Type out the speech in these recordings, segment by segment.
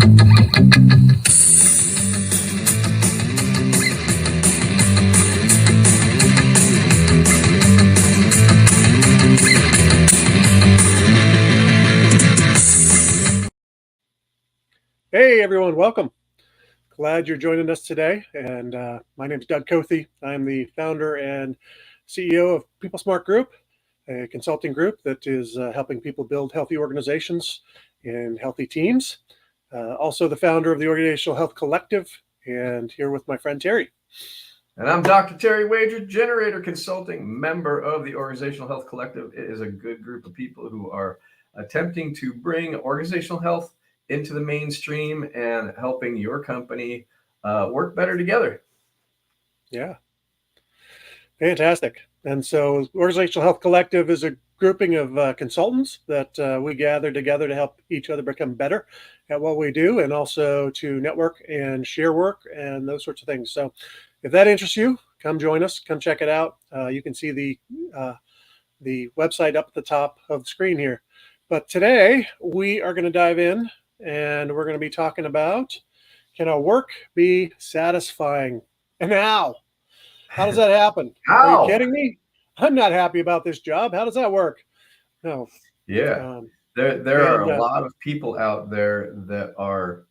Hey everyone, welcome. Glad you're joining us today. And my name is Doug Kothe. I'm the founder and CEO of People Smart Group, a consulting group that is helping people build healthy organizations and healthy teams. Also the founder of the Organizational Health Collective, and here with my friend Terry. And I'm Dr. Terry Wager, Generator Consulting, member of the Organizational Health Collective. It is a good group of people who are attempting to bring organizational health into the mainstream and helping your company work better together. Yeah, fantastic. And so Organizational Health Collective is a grouping of consultants that we gather together to help each other become better at what we do, and also to network and share work and those sorts of things. So if that interests you, come join us, come check it out. You can see the website up at the top of the screen here. But today we are going to dive in, and we're going to be talking about, can our work be satisfying? And how? How does that happen? How? Are you kidding me? I'm not happy about this job. How does that work? No. Yeah. There are a lot of people out there that are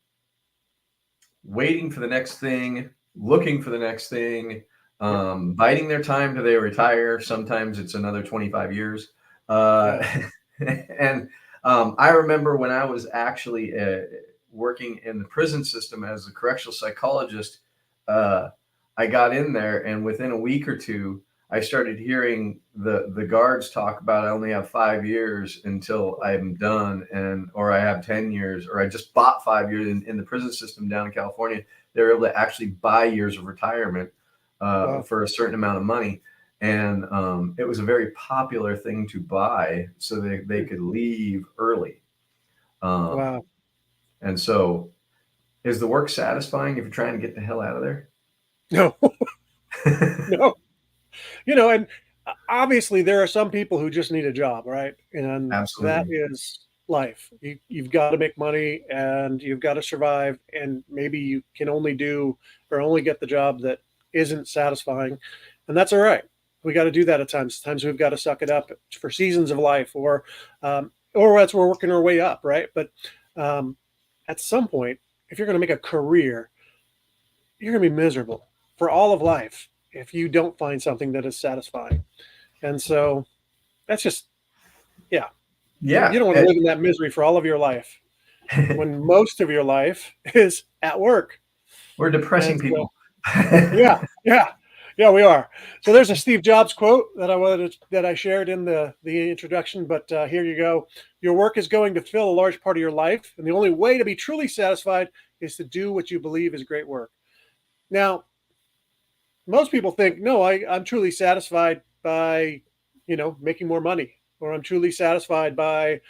waiting for the next thing, looking for the next thing, biding their time till they retire. Sometimes it's another 25 years. And I remember when I was actually working in the prison system as a correctional psychologist, I got in there, and within a week or two, I started hearing the guards talk about, I only have 5 years until I'm done, or I have 10 years, or I just bought 5 years in the prison system down in California. They were able to actually buy years of retirement for a certain amount of money. And it was a very popular thing to buy so they could leave early. Wow. And so, is the work satisfying if you're trying to get the hell out of there? No. No. And obviously there are some people who just need a job, right? And Absolutely. That is life. You've got to make money and you've got to survive. And maybe you can only do or only get the job that isn't satisfying. And that's all right. We got to do that at times. Sometimes we've got to suck it up for seasons of life, or as we're working our way up, right? But at some point, if you're going to make a career, you're going to be miserable for all of life if you don't find something that is satisfying. And so that's just, yeah. You don't want to live in that misery for all of your life when most of your life is at work. We're depressing people. Yeah, we are. So there's a Steve Jobs quote that I shared in the introduction, but here you go. Your work is going to fill a large part of your life, and the only way to be truly satisfied is to do what you believe is great work. Now, most people think, no, I'm truly satisfied by, making more money, or I'm truly satisfied by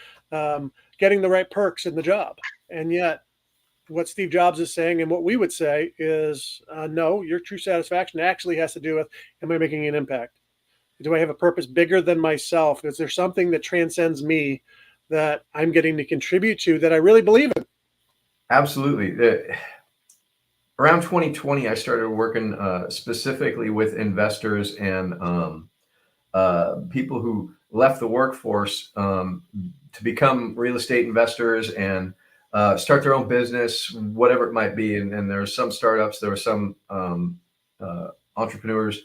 getting the right perks in the job. And yet what Steve Jobs is saying, and what we would say is, no, your true satisfaction actually has to do with, am I making an impact? Do I have a purpose bigger than myself? Is there something that transcends me that I'm getting to contribute to that I really believe in? Absolutely. Around 2020, I started working specifically with investors and people who left the workforce to become real estate investors and start their own business, whatever it might be. And there are some startups, there were some entrepreneurs,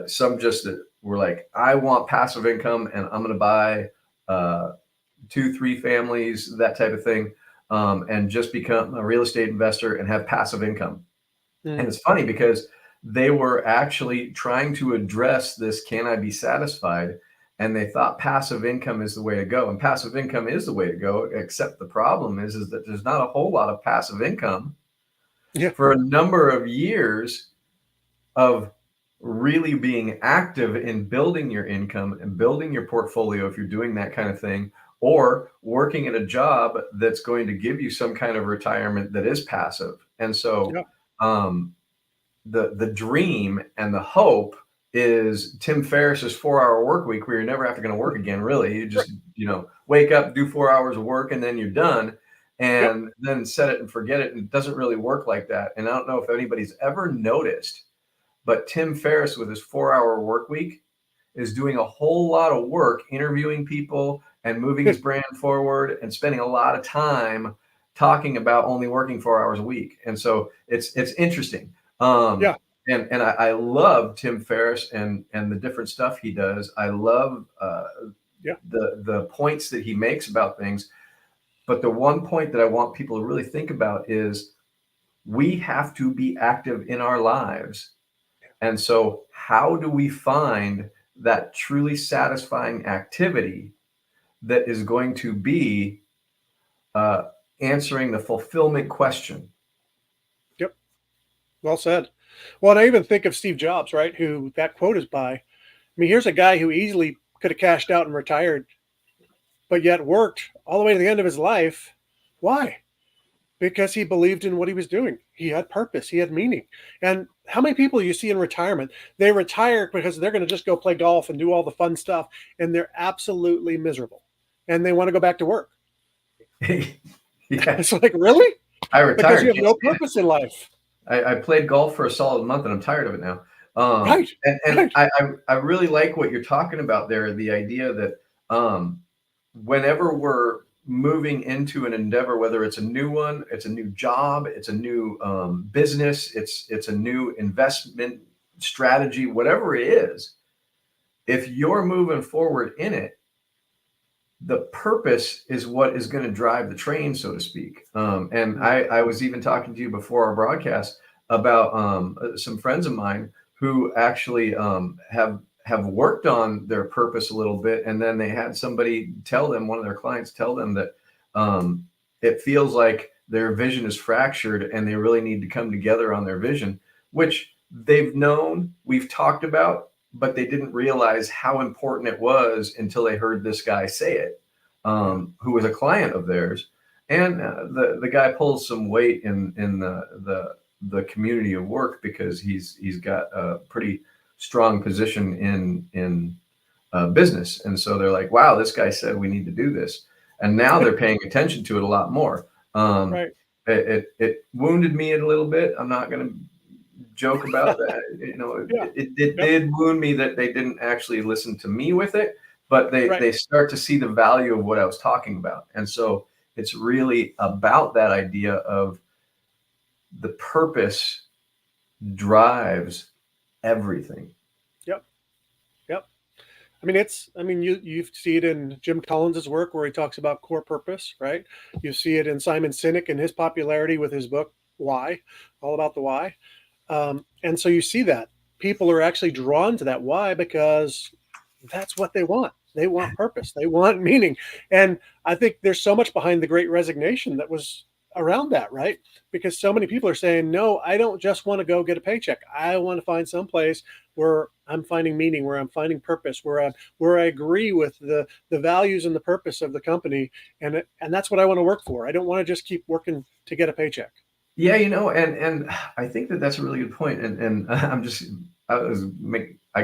some just that were like, I want passive income and I'm going to buy 2-3 families, that type of thing. And just become a real estate investor and have passive income. And it's funny because they were actually trying to address this, can I be satisfied? And they thought passive income is the way to go. And passive income is the way to go, except the problem is that there's not a whole lot of passive income for a number of years of really being active in building your income and building your portfolio if you're doing that kind of thing, or working at a job that's going to give you some kind of retirement that is passive. And so the dream and the hope is Tim Ferriss's 4-hour work week, where you're never after going to work again. Really, you just wake up, do 4 hours of work, and then you're done. Yep. and then set it and forget it. And it doesn't really work like that. And I don't know if anybody's ever noticed, but Tim Ferriss with his 4-hour work week is doing a whole lot of work interviewing people and moving his brand forward and spending a lot of time talking about only working 4 hours a week. And so it's interesting. Yeah. And I love Tim Ferriss and the different stuff he does. I love Yeah. the points that he makes about things. But the one point that I want people to really think about is we have to be active in our lives. And so how do we find that truly satisfying activity that is going to be answering the fulfillment question? Yep. Well said. Well, and I even think of Steve Jobs, right? Who that quote is by. I mean, here's a guy who easily could have cashed out and retired, but yet worked all the way to the end of his life. Why? Because he believed in what he was doing. He had purpose. He had meaning. And how many people you see in retirement, they retire because they're going to just go play golf and do all the fun stuff, and they're absolutely miserable, and they want to go back to work. Yeah. It's like, really? I retired because you have no purpose in life. I played golf for a solid month and I'm tired of it now. Right. And I really like what you're talking about there. The idea that whenever we're moving into an endeavor, whether it's a new one, it's a new job, it's a new business, it's a new investment strategy, whatever it is, if you're moving forward in it, the purpose is what is going to drive the train, so to speak. And I was even talking to you before our broadcast about some friends of mine who actually have worked on their purpose a little bit, and then they had somebody tell them, one of their clients tell them that it feels like their vision is fractured and they really need to come together on their vision, which they've known, we've talked about, but they didn't realize how important it was until they heard this guy say it, who was a client of theirs. And the guy pulls some weight in the community of work because he's got a pretty strong position in business. And so they're like, wow, this guy said we need to do this. And now they're paying attention to it a lot more. Right. It wounded me a little bit. I'm not going to joke about that. It did wound me that they didn't actually listen to me with it, but they start to see the value of what I was talking about. And so it's really about that idea of the purpose drives everything. Yep. I mean, you see it in Jim Collins's work where he talks about core purpose, right? You see it in Simon Sinek and his popularity with his book, Why, all about the why. And so you see that people are actually drawn to that why because that's what they want. They want purpose. They want meaning. And I think there's so much behind the Great Resignation that was around that, right? Because so many people are saying, no, I don't just want to go get a paycheck. I want to find some place where I'm finding meaning, where I'm finding purpose, where I agree with the values and the purpose of the company. And that's what I want to work for. I don't want to just keep working to get a paycheck. Yeah, and I think that's a really good point. And I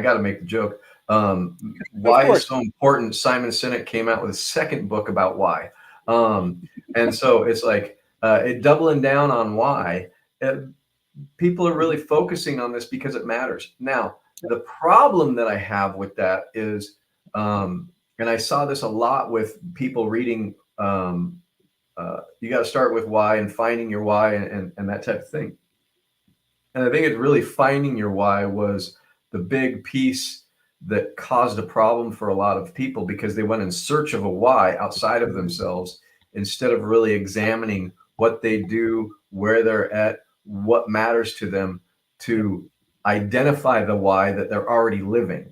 got to make the joke. Why is so important? Simon Sinek came out with a second book about why. And so it's like it doubling down on why. People are really focusing on this because it matters. Now, the problem that I have with that is, and I saw this a lot with people reading, you got to start with why and finding your why and that type of thing. And I think it's really finding your why was the big piece that caused a problem for a lot of people because they went in search of a why outside of themselves instead of really examining what they do, where they're at, what matters to them to identify the why that they're already living.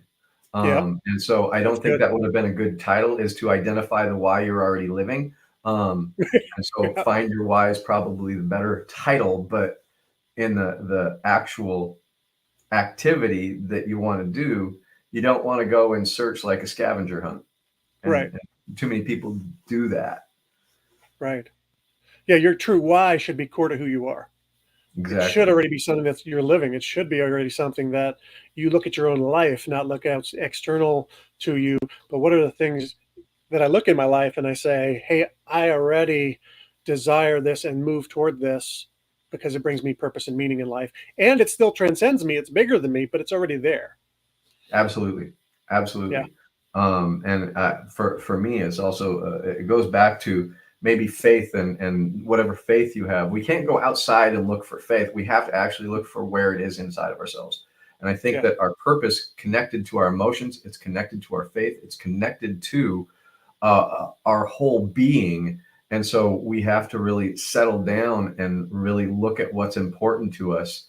And so I don't think that would have been a good title, is to identify the why you're already living. And so find your why is probably the better title, but in the actual activity that you want to do, you don't want to go and search like a scavenger hunt. And too many people do that. Right. Yeah. Your true why should be core to who you are. Exactly. It should already be something that you're living. It should be already something that you look at your own life, not look out external to you. But what are the things that I look in my life and I say, hey, I already desire this and move toward this because it brings me purpose and meaning in life. And it still transcends me. It's bigger than me, but it's already there. Absolutely. Absolutely. Yeah. And for me, it's also, it goes back to maybe faith and whatever faith you have. We can't go outside and look for faith. We have to actually look for where it is inside of ourselves. And I think that our purpose connected to our emotions, it's connected to our faith, it's connected to our whole being. And so we have to really settle down and really look at what's important to us,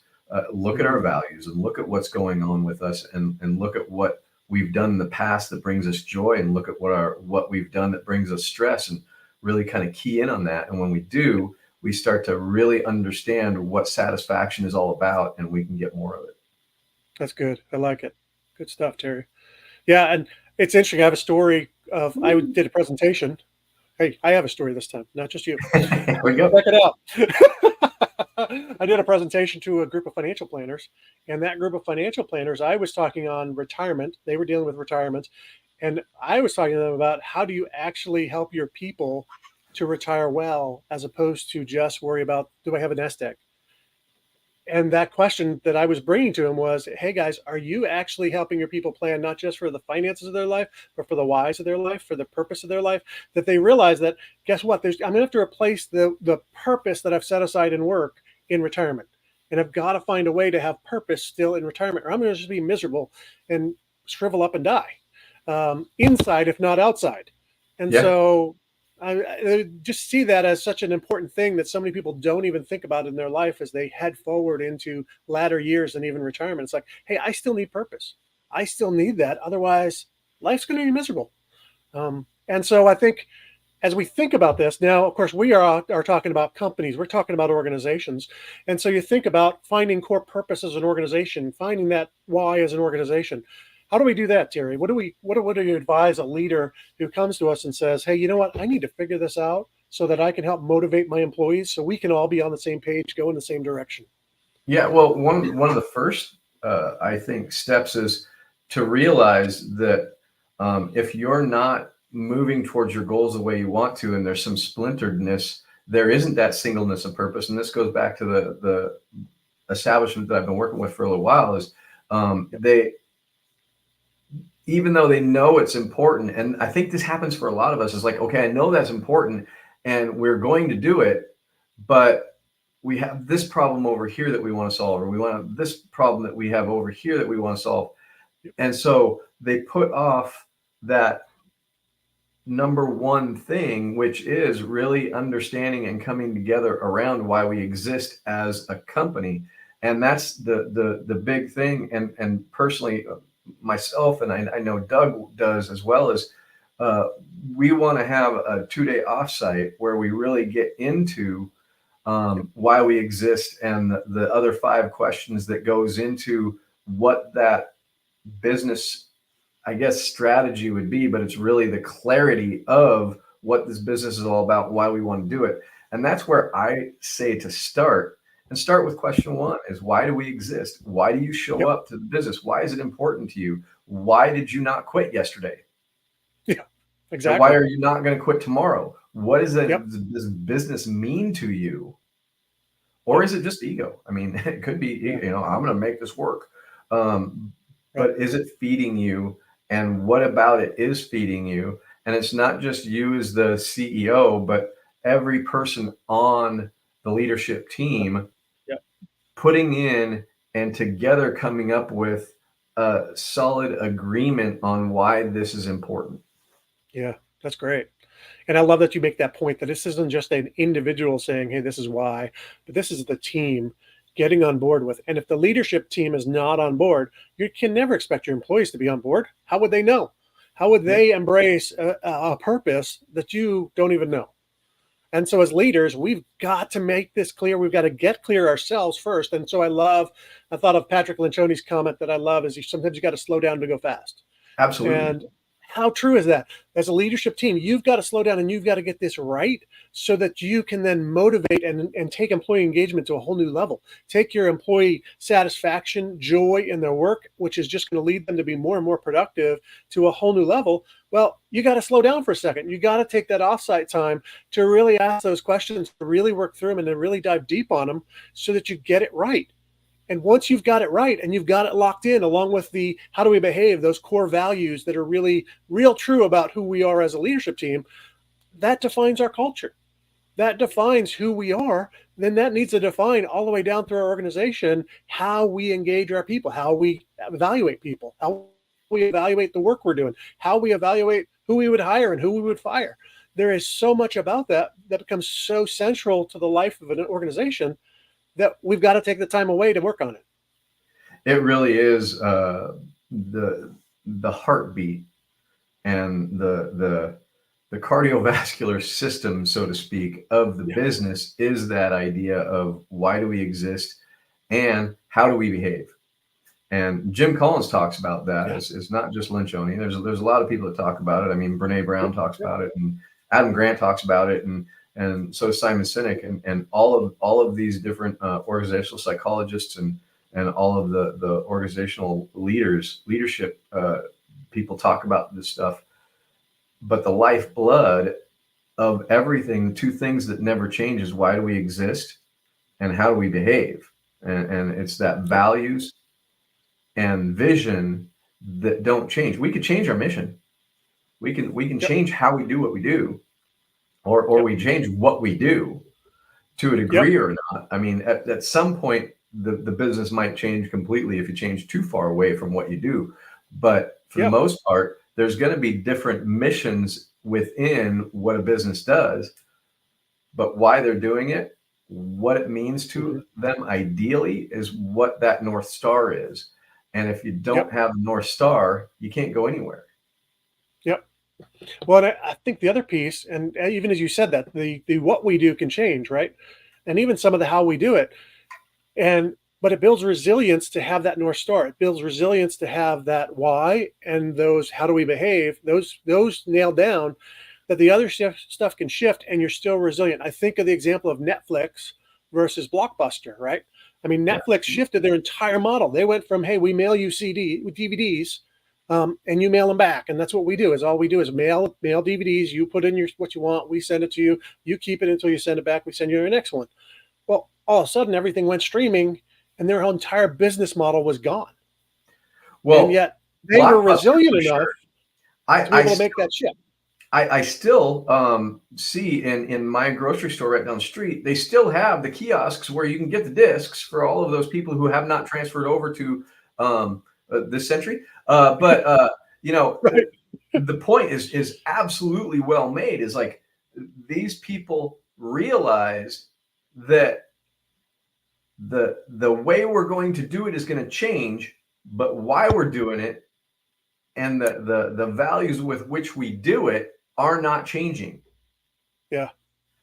look at our values and look at what's going on with us, and look at what we've done in the past that brings us joy, and look at what we've done that brings us stress, and really kind of key in on that. And when we do, we start to really understand what satisfaction is all about, and we can get more of it. That's good. I like it. Good stuff, Terry. Yeah. And it's interesting. I have a story I did a presentation. Hey, I have a story this time, not just you. There we go. Check it out. I did a presentation to a group of financial planners, and that group of financial planners, I was talking on retirement. They were dealing with retirement, and I was talking to them about how do you actually help your people to retire well, as opposed to just worry about, do I have a nest egg? And that question that I was bringing to him was, hey guys, are you actually helping your people plan not just for the finances of their life, but for the whys of their life, for the purpose of their life? That they realize that, guess what? I'm going to have to replace the purpose that I've set aside in work in retirement. And I've got to find a way to have purpose still in retirement, or I'm going to just be miserable and shrivel up and die, inside, if not outside. And so I just see that as such an important thing that so many people don't even think about in their life as they head forward into latter years and even retirement. It's like, hey, I still need purpose. I still need that. Otherwise, life's going to be miserable. And so I think as we think about this now, of course, we are talking about companies. We're talking about organizations. And so you think about finding core purpose as an organization, finding that why as an organization. How do we do that, Terry? What do you advise a leader who comes to us and says, hey, you know what? I need to figure this out so that I can help motivate my employees so we can all be on the same page, go in the same direction? Yeah, well, one of the first, I think, steps is to realize that if you're not moving towards your goals the way you want to, and there's some splinteredness, there isn't that singleness of purpose. And this goes back to the establishment that I've been working with for a little while, is even though they know it's important, and I think this happens for a lot of us, is like, okay, I know that's important and we're going to do it, but we have this problem over here that we want to solve, or we want this problem that we have over here that we want to solve. And so they put off that number one thing, which is really understanding and coming together around why we exist as a company. And that's the big thing. And personally, myself, and I know Doug does as well, as we want to have a 2-day offsite where we really get into why we exist, and the other 5 questions that goes into what that business, I guess, strategy would be, but it's really the clarity of what this business is all about, why we want to do it. And that's where I say to start. And start with question 1 is, why do we exist? Why do you show up to the business? Why is it important to you? Why did you not quit yesterday? Yeah, exactly. And why are you not going to quit tomorrow? What does this business mean to you? Or is it just ego? I mean, it could be, I'm going to make this work. But is it feeding you? And what about it is feeding you? And it's not just you as the CEO, but every person on the leadership team putting in and together coming up with a solid agreement on why this is important. Yeah, that's great. And I love that you make that point, that this isn't just an individual saying, hey, this is why, but this is the team getting on board with. And if the leadership team is not on board, you can never expect your employees to be on board. How would they know? How would they embrace a purpose that you don't even know? And so as leaders, we've got to make this clear. We've got to get clear ourselves first. And so I thought of Patrick Lencioni's comment that I love is sometimes you got to slow down to go fast. Absolutely. And how true is that? As a leadership team, you've got to slow down and you've got to get this right so that you can then motivate and take employee engagement to a whole new level. Take your employee satisfaction, joy in their work, which is just going to lead them to be more and more productive, to a whole new level. Well, you got to slow down for a second. You got to take that offsite time to really ask those questions, to really work through them, and to really dive deep on them so that you get it right. And once you've got it right and you've got it locked in, along with the how do we behave, those core values that are really real true about who we are as a leadership team, that defines our culture. That defines who we are. Then that needs to define all the way down through our organization how we engage our people, how we evaluate people, how we evaluate the work we're doing, how we evaluate who we would hire and who we would fire. There is so much about that that becomes so central to the life of an organization that we've got to take the time away to work on it. It really is the heartbeat and the cardiovascular system, so to speak, of the business is that idea of why do we exist and how do we behave. And Jim Collins talks about that. It's not just Lynchoni. There's a lot of people that talk about it. I mean, Brene Brown talks about it, and Adam Grant talks about it, and so Simon Sinek, and all of these different organizational psychologists and all of the organizational leadership people talk about this stuff. But the lifeblood of everything, the two things that never change, is why do we exist and how do we behave, and it's that values and vision that don't change. We could change our mission. We can change how we do what we do, or we change what we do to a degree or not. I mean, at some point, the business might change completely if you change too far away from what you do. But for the most part, there's going to be different missions within what a business does, but why they're doing it, what it means to them ideally, is what that North Star is. And if you don't have a North Star, you can't go anywhere. Well, and I think the other piece, and even as you said that, the what we do can change, right? And even some of the how we do it. But it builds resilience to have that North Star. It builds resilience to have that why and those how do we behave, those nailed down, that the other stuff can shift and you're still resilient. I think of the example of Netflix versus Blockbuster, right? I mean, Netflix shifted their entire model. They went from, hey, we mail you DVDs, and you mail them back. And that's what we do. Is all we do is mail DVDs. You put in what you want. We send it to you. You keep it until you send it back. We send you your next one. Well, all of a sudden, everything went streaming, and their whole entire business model was gone. Well, and yet they were resilient enough to be able to make that shift. I still see in my grocery store right down the street, they still have the kiosks where you can get the discs for all of those people who have not transferred over to this century. But you know, the point is absolutely well made. Is like these people realize that the way we're going to do it is going to change, but why we're doing it and the values with which we do it are not changing. Yeah.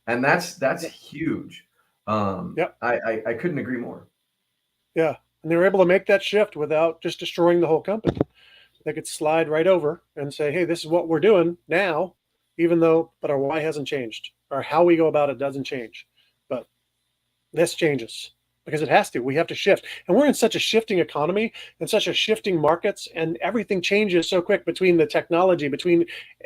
And that's huge. I couldn't agree more. Yeah. And they were able to make that shift without just destroying the whole company. They could slide right over and say, hey, this is what we're doing now, but our why hasn't changed. Or how we go about it doesn't change. But this changes. Because it has to. We have to shift. And we're in such a shifting economy and such a shifting markets, and everything changes so quick between the technology, between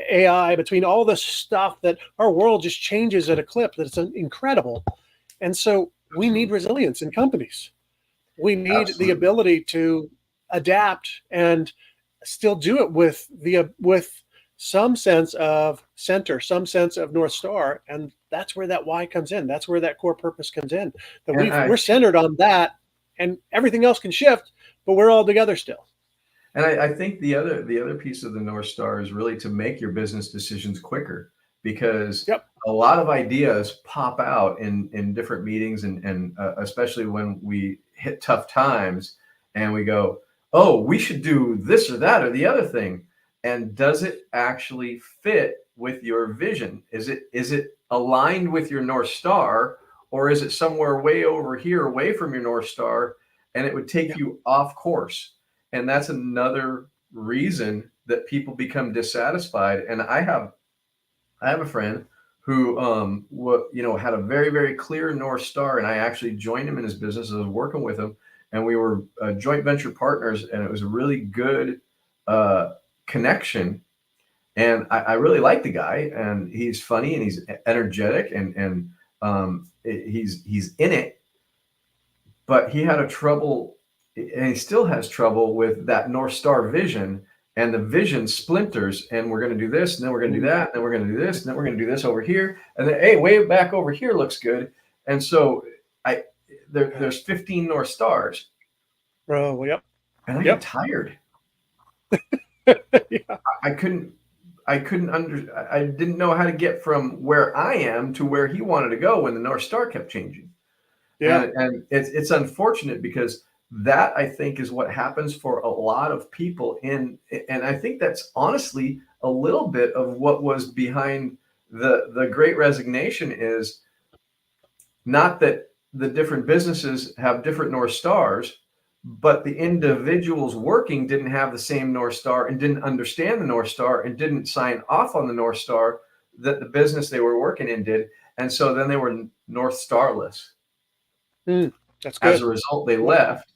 AI, between all this stuff, that our world just changes at a clip that's incredible. And so we need resilience in companies. We need the ability to adapt and still do it with some sense of center, some sense of North Star. And that's where that why comes in. That's where that core purpose comes in. That we're centered on that, and everything else can shift, but we're all together still. And I think the other piece of the North Star is really to make your business decisions quicker, because a lot of ideas pop out in different meetings, and especially when we hit tough times and we go, oh, we should do this or that or the other thing. And does it actually fit with your vision? Is it aligned with your North Star, or is it somewhere way over here, away from your North Star, and it would take you off course? And that's another reason that people become dissatisfied. And I have a friend who had a very, very clear North Star, and I actually joined him in his business. I was working with him, and we were joint venture partners, and it was a really good connection. And I really like the guy, and he's funny and he's energetic, and he's in it. But he had a trouble, and he still has trouble with that North Star vision, and the vision splinters, and we're going to do this, and then we're going to do that, and then we're going to do this, and then we're going to do this over here, and then, hey, way back over here looks good. And so there's 15 North Stars. Oh, yep. And I get tired. Yeah. I didn't know how to get from where I am to where he wanted to go when the North Star kept changing. Yeah. And it's unfortunate, because that, I think, is what happens for a lot of people and I think that's honestly a little bit of what was behind the Great Resignation. Is not that the different businesses have different North Stars, but the individuals working didn't have the same North Star and didn't understand the North Star and didn't sign off on the North Star that the business they were working in did. And so then they were North Starless. That's good. As a result, they left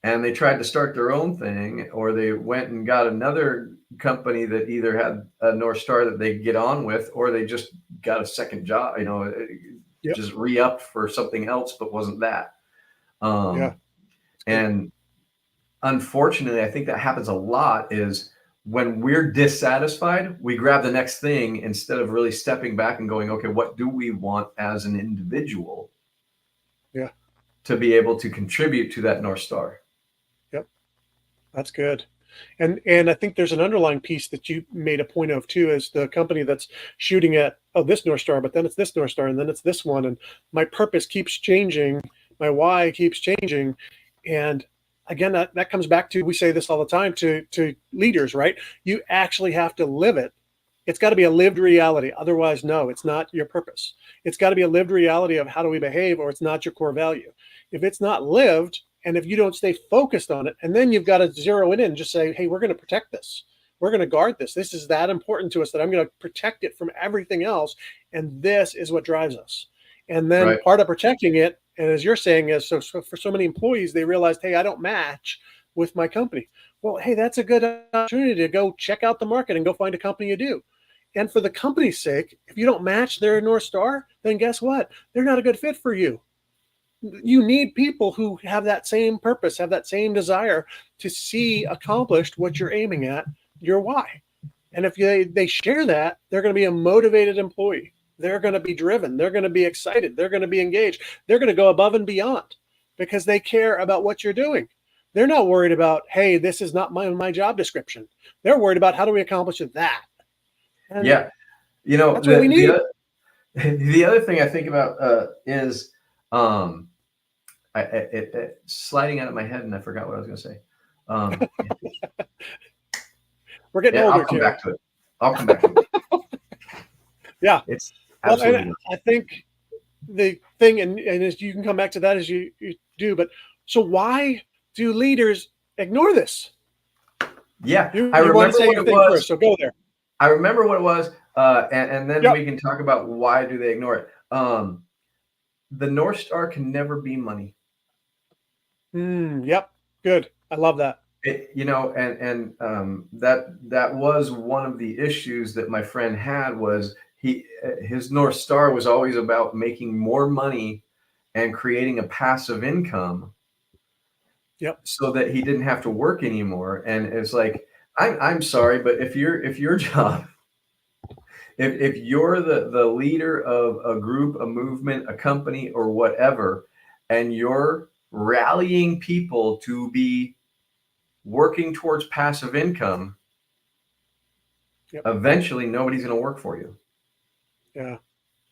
and they tried to start their own thing, or they went and got another company that either had a North Star that they get on with, or they just got a second job, just re-upped for something else, but wasn't that. And unfortunately, I think that happens a lot, is when we're dissatisfied, we grab the next thing instead of really stepping back and going, okay, what do we want as an individual? Yeah. To be able to contribute to that North Star. Yep. That's good. And I think there's an underlying piece that you made a point of too, is the company that's shooting at, this North Star, but then it's this North Star, and then it's this one. And my purpose keeps changing. My why keeps changing. And again, that comes back to, we say this all the time to leaders, right? You actually have to live it. It's got to be a lived reality. Otherwise, no, it's not your purpose. It's got to be a lived reality of how do we behave, or it's not your core value. If it's not lived, and if you don't stay focused on it, and then you've got to zero it in and just say, hey, we're going to protect this. We're going to guard this. This is that important to us that I'm going to protect it from everything else. And this is what drives us. And then part of protecting it, and as you're saying, is so for so many employees, they realized, hey, I don't match with my company. Well, hey, that's a good opportunity to go check out the market and go find a company you do. And for the company's sake, if you don't match their North Star, then guess what? They're not a good fit for you. You need people who have that same purpose, have that same desire to see accomplished what you're aiming at, your why. And if they share that, they're going to be a motivated employee. They're going to be driven. They're going to be excited. They're going to be engaged. They're going to go above and beyond because they care about what you're doing. They're not worried about, hey, this is not my job description. They're worried about, how do we accomplish that? And that's what we need. The other thing I think about is it sliding out of my head, and I forgot what I was going to say. We're getting older. I'll come back to it. Yeah. It's absolutely. I think the thing, and as you can come back to that as you do, but so why do leaders ignore this? Yeah. I remember what it was. First, so go there. I remember what it was. And then we can talk about why do they ignore it. The North Star can never be money. Yep. Good. I love that. That was one of the issues that my friend had, was his North Star was always about making more money and creating a passive income. Yep. So that he didn't have to work anymore. And it's like, I'm sorry, but if your job, if you're the leader of a group, a movement, a company, or whatever, and you're rallying people to be working towards passive income, eventually nobody's going to work for you. Yeah.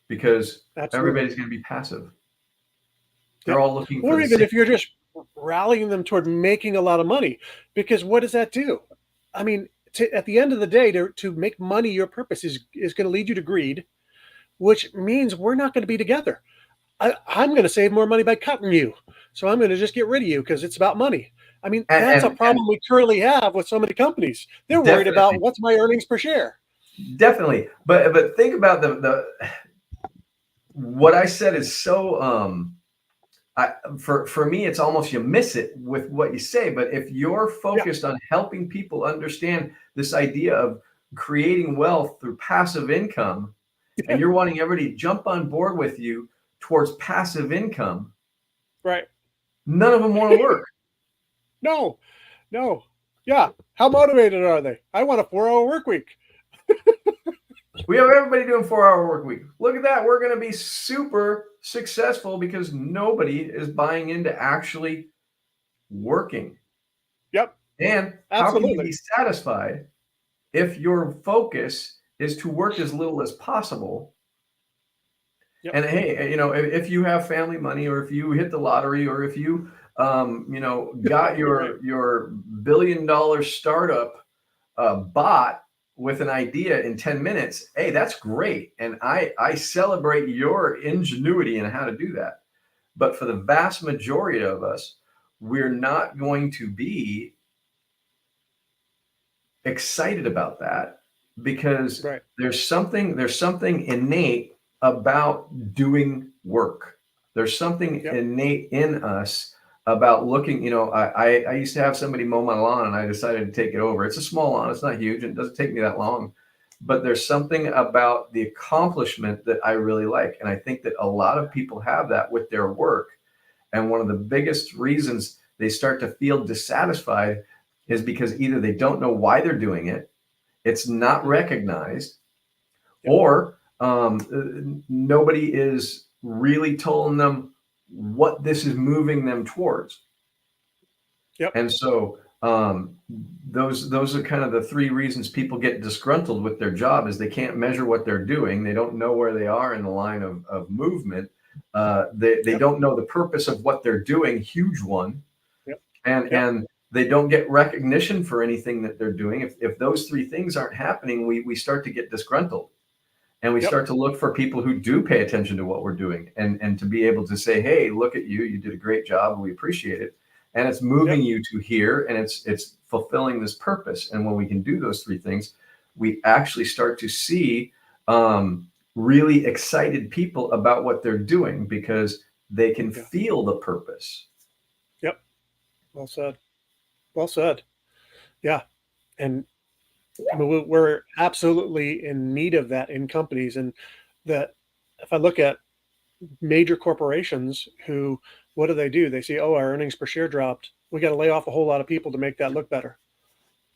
Because everybody's going to be passive. They're all looking for, or even if you're just rallying them toward making a lot of money, because what does that do? I mean, at the end of the day, to make money your purpose is going to lead you to greed, which means we're not going to be together. I'm going to save more money by cutting you. So I'm going to just get rid of you because it's about money. I mean, And, that's a and problem we currently have with so many companies. They're worried about definitely, what's my earnings per share. definitely. But think about the what I said is so for me, it's almost you miss it with what you say. But if you're Yeah, focused on helping people understand this idea of creating wealth through passive income, and you're wanting everybody to jump on board with you towards passive income, right. none of them want to work. No, no. Yeah. How motivated are they? I want a 4-hour work week. We have everybody doing 4-hour work week. Look at that. We're going to be super successful because nobody is buying into actually working. Yep, And how can you absolutely. be satisfied if your focus is to work as little as possible? Yep. And hey, if you have family money, or if you hit the lottery, or if you, got Right. your $1 billion startup bot with an idea in 10 minutes, hey, that's great. And I celebrate your ingenuity in how to do that. But for the vast majority of us, we're not going to be excited about that because Right. there's something innate about doing work. There's something Yep. innate in us about looking. I used to have somebody mow my lawn, and I decided to take it over. It's a small lawn, it's not huge, and it doesn't take me that long. But there's something about the accomplishment that I really like. And I think that a lot of people have that with their work. And one of the biggest reasons they start to feel dissatisfied is because either they don't know why they're doing it, it's not Mhm. recognized, Yep. or nobody is really telling them what this is moving them towards. Yep. And so those are kind of the three reasons people get disgruntled with their job: is they can't measure what they're doing, they don't know where they are in the line of movement, they Yep. don't know the purpose of what they're doing, huge one, Yep. Yep. and they don't get recognition for anything that they're doing. If those three things aren't happening, we start to get disgruntled, and we Yep. start to look for people who do pay attention to what we're doing, and to be able to say, hey, look at you, you did a great job, we appreciate it, and it's moving Yep. you to here, and it's fulfilling this purpose. And when we can do those three things, we actually start to see really excited people about what they're doing because they can Yeah. feel the purpose. Yep. Well said. Well said. Yeah. And I mean, we're absolutely in need of that in companies. And that if I look at major corporations who, what do? They see, oh, our earnings per share dropped. We got to lay off a whole lot of people to make that look better.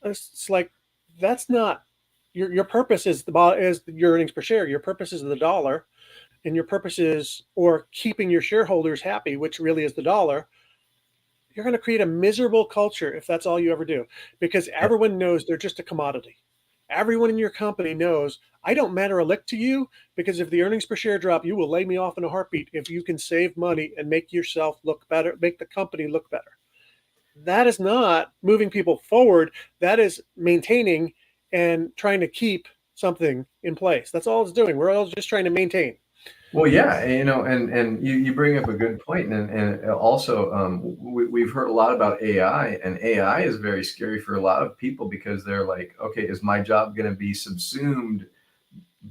It's like, that's not your purpose is is your earnings per share. Your purpose is the dollar, and your purpose is or keeping your shareholders happy, which really is the dollar. You're going to create a miserable culture if that's all you ever do, because Yep. everyone knows they're just a commodity. Everyone in your company knows I don't matter a lick to you, because if the earnings per share drop, you will lay me off in a heartbeat if you can save money and make yourself look better, make the company look better. That is not moving people forward. That is maintaining and trying to keep something in place. That's all it's doing. We're all just trying to maintain. Well, yeah, and you bring up a good point, and also we've heard a lot about AI, and AI is very scary for a lot of people because they're like, okay, is my job going to be subsumed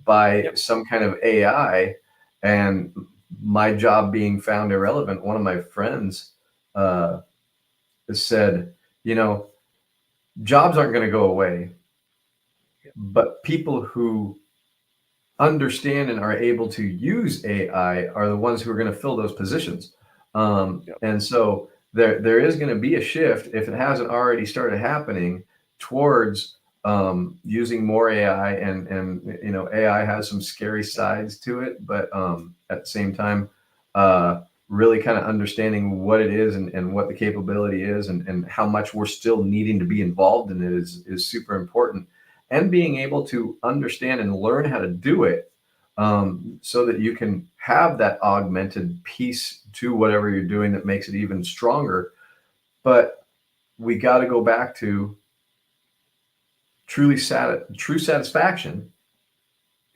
by Yep. some kind of AI, and my job being found irrelevant? One of my friends uh, said, you know, jobs aren't going to go away, Yep. but people who understand and are able to use AI are the ones who are going to fill those positions. Yep. And so there is going to be a shift, if it hasn't already started happening, towards using more AI. And AI has some scary sides to it, but at the same time, really kind of understanding what it is, and what the capability is, and how much we're still needing to be involved in it is super important, and being able to understand and learn how to do it, so that you can have that augmented piece to whatever you're doing that makes it even stronger. But we got to go back to true satisfaction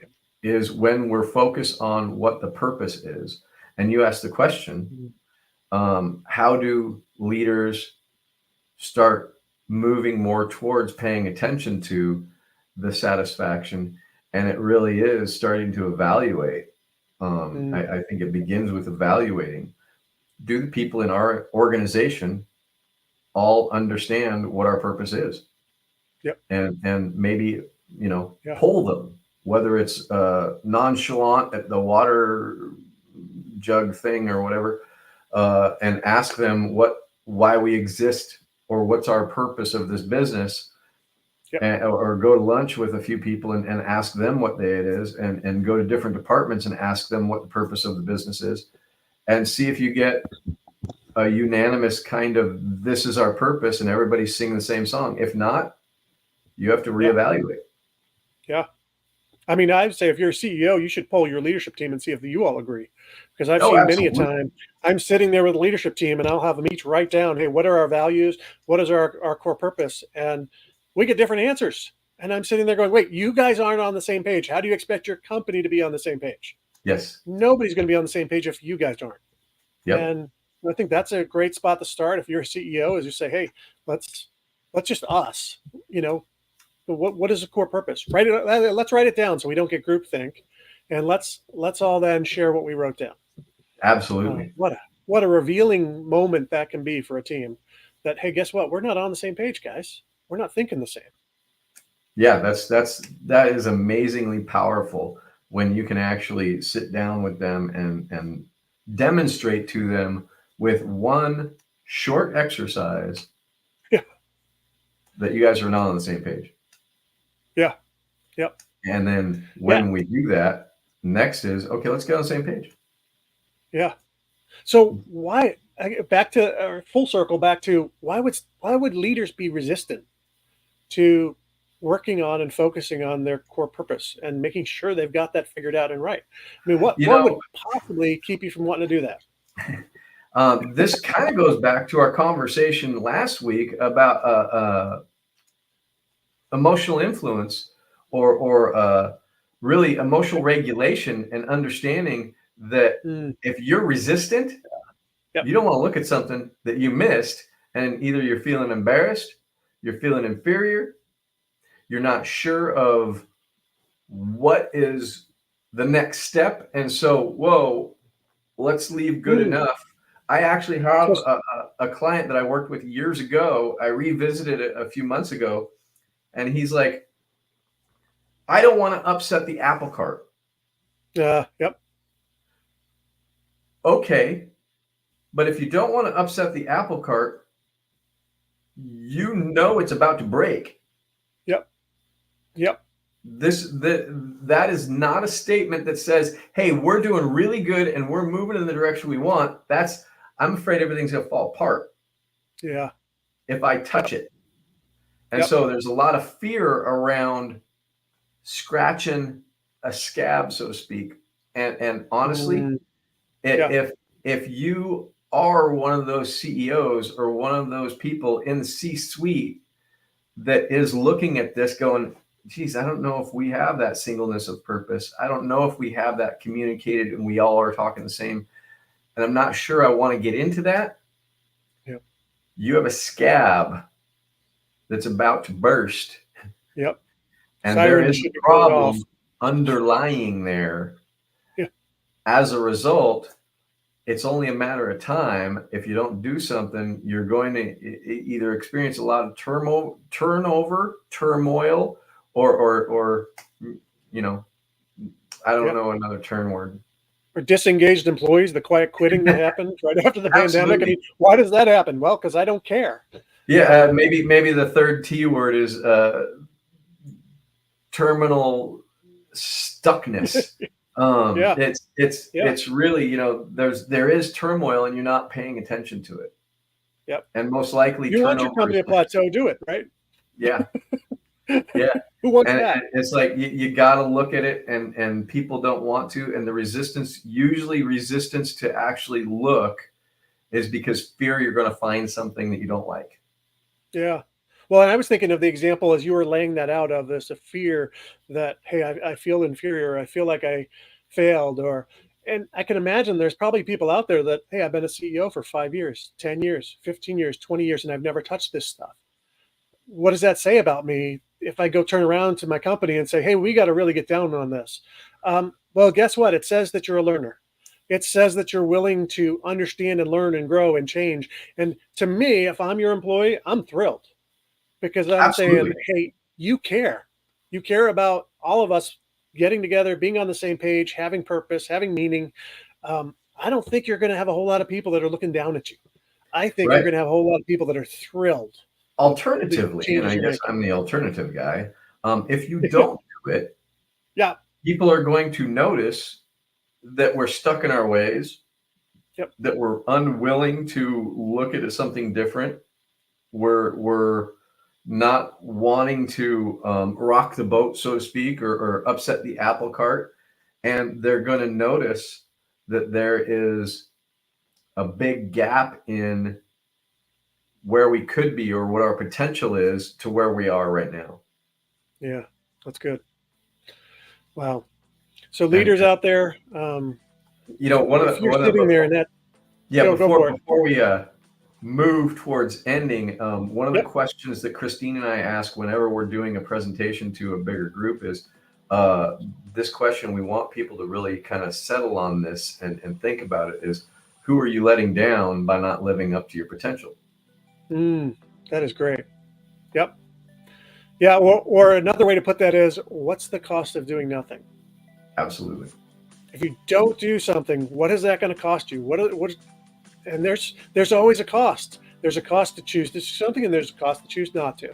Yep. is when we're focused on what the purpose is. And you asked the question, Mhm. how do leaders start moving more towards paying attention to the satisfaction. And it really is starting to evaluate. I think it begins with evaluating. Do the people in our organization all understand what our purpose is? Yep. And maybe, Yeah. poll them, whether it's nonchalant at the water jug thing or whatever, and ask them why we exist or what's our purpose of this business. Yep. Or go to lunch with a few people and ask them what day it is, and go to different departments and ask them what the purpose of the business is, and see if you get a unanimous kind of, this is our purpose, and everybody's singing the same song. If not, you have to reevaluate. Yeah. I mean, I'd say if you're a CEO, you should poll your leadership team and see if you all agree. Because I've seen many a time, I'm sitting there with a leadership team and I'll have them each write down, hey, what are our values? What is our core purpose? And we get different answers. And I'm sitting there going, wait, you guys aren't on the same page. How do you expect your company to be on the same page? Yes. Nobody's going to be on the same page if you guys aren't. Yep. And I think that's a great spot to start. If you're a CEO, is you say, hey, let's just us, what is the core purpose? Let's write it down so we don't get groupthink, and let's all then share what we wrote down. Absolutely. What a revealing moment that can be for a team. That, hey, guess what? We're not on the same page, guys. We're not thinking the same. Yeah, that is amazingly powerful when you can actually sit down with them and demonstrate to them with one short exercise that you guys are not on the same page. Yeah. Yep. And then when we do that, next is, okay, let's get on the same page. Yeah. So why, back to full circle, back to why would leaders be resistant to working on and focusing on their core purpose and making sure they've got that figured out and right? I mean, what would possibly keep you from wanting to do that? This kind of goes back to our conversation last week about emotional influence or really emotional regulation, and understanding that if you're resistant, you don't want to look at something that you missed, and either you're feeling embarrassed, you're feeling inferior, you're not sure of what is the next step. And so, whoa, let's leave good enough. I actually have a client that I worked with years ago. I revisited it a few months ago, and he's like, I don't want to upset the apple cart. Yep. Okay. But if you don't want to upset the apple cart, it's about to break. Yep. That is not a statement that says, hey, we're doing really good and we're moving in the direction we want. I'm afraid everything's going to fall apart. Yeah. If I touch it. And so there's a lot of fear around scratching a scab, so to speak. And honestly, if you are one of those CEOs or one of those people in the C-suite that is looking at this going, geez, I don't know if we have that singleness of purpose. I don't know if we have that communicated and we all are talking the same. And I'm not sure I want to get into that. Yep. You have a scab that's about to burst. Yep. And there is a problem underlying there. Yeah. As a result, it's only a matter of time. If you don't do something, you're going to either experience a lot of turmoil, or I don't know another turn word. Or disengaged employees, the quiet quitting that happened right after the pandemic. I mean, why does that happen? Well, because I don't care. Yeah, maybe the third T word is terminal stuckness. It's really, there is turmoil and you're not paying attention to it. Yep. And most likely you want your company to plateau, do it, right? Yeah. Yeah. Who wants that? And it's like you got to look at it, and people don't want to. And the resistance to actually look is because fear you're going to find something that you don't like. Yeah. Well, and I was thinking of the example as you were laying that out of this, a fear that, hey, I feel inferior. I feel like I failed, And I can imagine there's probably people out there that, hey, I've been a CEO for 5 years, 10 years, 15 years, 20 years, and I've never touched this stuff. What does that say about me if I go turn around to my company and say, hey, we got to really get down on this? Well, guess what? It says that you're a learner. It says that you're willing to understand and learn and grow and change. And to me, if I'm your employee, I'm thrilled because I'm Absolutely. saying, hey, you care. You care about all of us getting together, being on the same page, having purpose, having meaning. I don't think you're going to have a whole lot of people that are looking down at you. I think you're Right. going to have a whole lot of people that are thrilled with the Alternatively, and changes I you're guess making. I'm the alternative guy, if you don't do it, Yeah. people are going to notice that we're stuck in our ways, Yep. that we're unwilling to look at something different. We're not wanting to rock the boat, so to speak, or upset the apple cart. And they're going to notice that there is a big gap in where we could be or what our potential is to where we are right now. Yeah. That's good. Wow. So And leaders out there, one if of you're the sitting there and that, yeah, go for it. before we move towards ending, one of the Yep. questions that Christine and I ask whenever we're doing a presentation to a bigger group is this question. We want people to really kind of settle on this and think about it: is who are you letting down by not living up to your potential? That is great. Yep. Yeah. Or another way to put that is, what's the cost of doing nothing? Absolutely. If you don't do something, what is that going to cost you? And there's always a cost. There's a cost to choose to do something, and there's a cost to choose not to.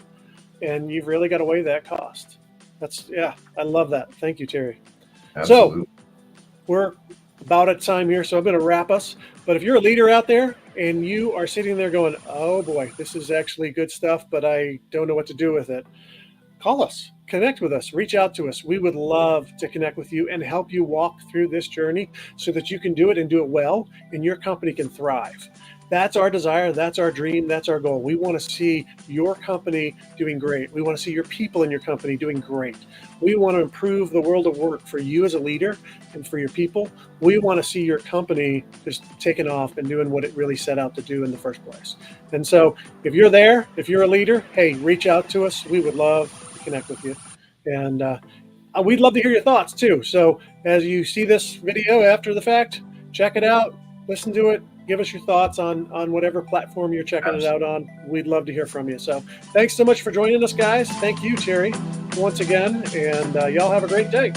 And you've really got to weigh that cost. Yeah, I love that. Thank you, Terry. So Absolutely. we're about at time here, so I'm going to wrap us. But if you're a leader out there and you are sitting there going, oh boy, this is actually good stuff, but I don't know what to do with it, call us, connect with us, reach out to us. We would love to connect with you and help you walk through this journey so that you can do it and do it well and your company can thrive. That's our desire. That's our dream. That's our goal. We want to see your company doing great. We want to see your people in your company doing great. We want to improve the world of work for you as a leader and for your people. We want to see your company just taking off and doing what it really set out to do in the first place. And so if you're there, if you're a leader, hey, reach out to us. We would love to connect with you. And we'd love to hear your thoughts too. So as you see this video after the fact, check it out, listen to it, give us your thoughts on whatever platform you're checking it out on. We'd love to hear from you. So thanks so much for joining us, guys. Thank you, Terry, once again. And y'all have a great day.